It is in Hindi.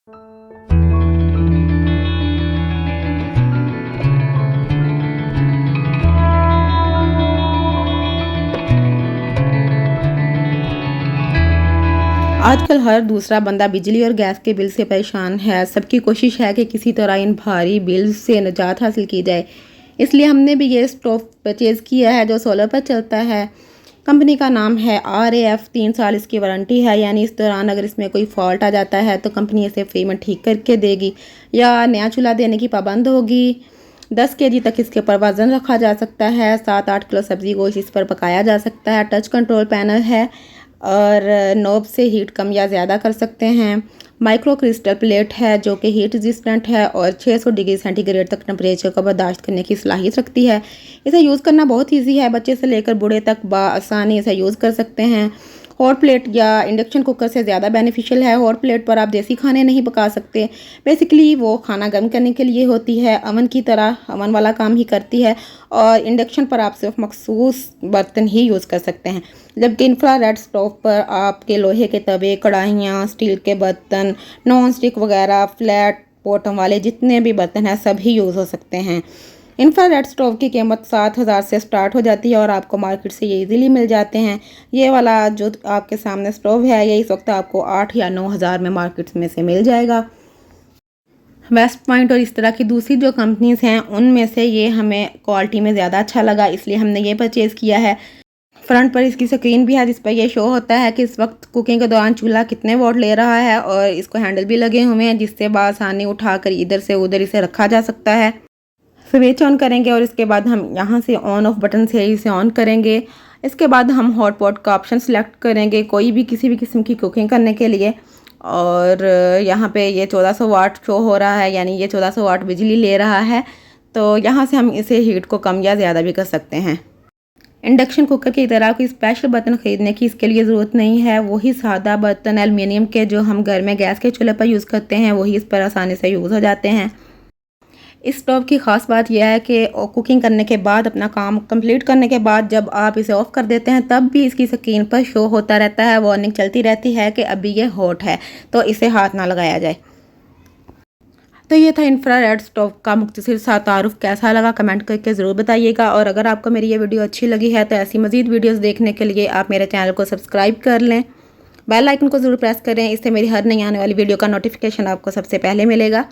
आजकल हर दूसरा बंदा बिजली और गैस के बिल से परेशान है। सबकी कोशिश है कि किसी तरह इन भारी बिल से निजात हासिल की जाए। इसलिए हमने भी ये स्टोव परचेज़ किया है जो सोलर पर चलता है। कंपनी का नाम है RAF। 3 साल इसकी वारंटी है, यानी इस दौरान अगर इसमें कोई फॉल्ट आ जाता है तो कंपनी इसे फ्री में ठीक करके देगी या नया चूल्हा देने की पाबंद होगी। 10 केजी तक इसके ऊपर वज़न रखा जा सकता है। 7-8 किलो सब्ज़ी गोश्त इस पर पकाया जा सकता है। टच कंट्रोल पैनल है और नॉब से हीट कम या ज़्यादा कर सकते हैं। माइक्रो क्रिस्टल प्लेट है जो कि हीट रेजिस्टेंट है और 600 डिग्री सेंटीग्रेड तक टेम्परेचर को बर्दाश्त करने की सलाहियत रखती है। इसे यूज़ करना बहुत ईजी है, बच्चे से लेकर बूढ़े तक बआसानी इसे यूज़ कर सकते हैं। हॉट प्लेट या इंडक्शन कुकर से ज़्यादा बेनिफिशियल है। हॉट प्लेट पर आप देसी खाने नहीं पका सकते। बेसिकली वो खाना गर्म करने के लिए होती है, अवन की तरह अवन वाला काम ही करती है। और इंडक्शन पर आप सिर्फ मखसूस बर्तन ही यूज़ कर सकते हैं, जबकि इंफ्रारेड स्टोव पर आपके लोहे के तवे, कढ़ाइयाँ, स्टील के बर्तन, नॉन स्टिक वगैरह, फ्लैट बॉटम वाले जितने भी बर्तन हैं सभी यूज़ हो सकते हैं। इंफ्रारेड स्टोव की कीमत 7,000 से स्टार्ट हो जाती है और आपको मार्केट से ये इजीली मिल जाते हैं। ये वाला जो आपके सामने स्टोव है ये इस वक्त आपको 8 या 9,000 में मार्केट में से मिल जाएगा। वेस्ट पॉइंट और इस तरह की दूसरी जो कंपनीज़ हैं उनमें से ये हमें क्वालिटी में ज़्यादा अच्छा लगा, इसलिए हमने ये परचेज़ किया है। फ्रंट पर इसकी स्क्रीन भी है जिस पर यह शो होता है कि इस वक्त कुकिंग के दौरान चूल्हा कितने वॉट ले रहा है और इसको हैंडल भी लगे हुए हैं जिससे बासानी उठाकर इधर से उधर इसे रखा जा सकता है। स्विच ऑन करेंगे और इसके बाद हम यहाँ से ऑन ऑफ बटन से इसे ऑन करेंगे। इसके बाद हम हॉट पॉट का ऑप्शन सेलेक्ट करेंगे कोई भी किसी भी किस्म की कुकिंग करने के लिए। और यहाँ पे ये 1400 वाट शो हो रहा है, यानी ये 1400 वाट बिजली ले रहा है। तो यहाँ से हम इसे हीट को कम या ज़्यादा भी कर सकते हैं। इंडक्शन कुकर की तरह कोई स्पेशल बर्तन ख़रीदने की इसके लिए ज़रूरत नहीं है। वही सादा बर्तन एलुमिनियम के जो हम घर में गैस के चूल्हे पर यूज़ करते हैं वही इस पर आसानी से यूज़ हो जाते हैं। इस स्टोव की ख़ास बात यह है कि कुकिंग करने के बाद, अपना काम कंप्लीट करने के बाद जब आप इसे ऑफ़ कर देते हैं तब भी इसकी स्क्रीन पर शो होता रहता है, वार्निंग चलती रहती है कि अभी ये हॉट है, तो इसे हाथ ना लगाया जाए। तो ये था इंफ्रारेड स्टोव का मुख्तसर सा तारुफ। कैसा लगा कमेंट करके ज़रूर बताइएगा। और अगर आपको मेरी ये वीडियो अच्छी लगी है तो ऐसी मज़ीद वीडियोस देखने के लिए आप मेरे चैनल को सब्सक्राइब कर लें, बेल आइकन को ज़रूर प्रेस करें, इससे मेरी हर नई आने वाली वीडियो का नोटिफिकेशन आपको सबसे पहले मिलेगा।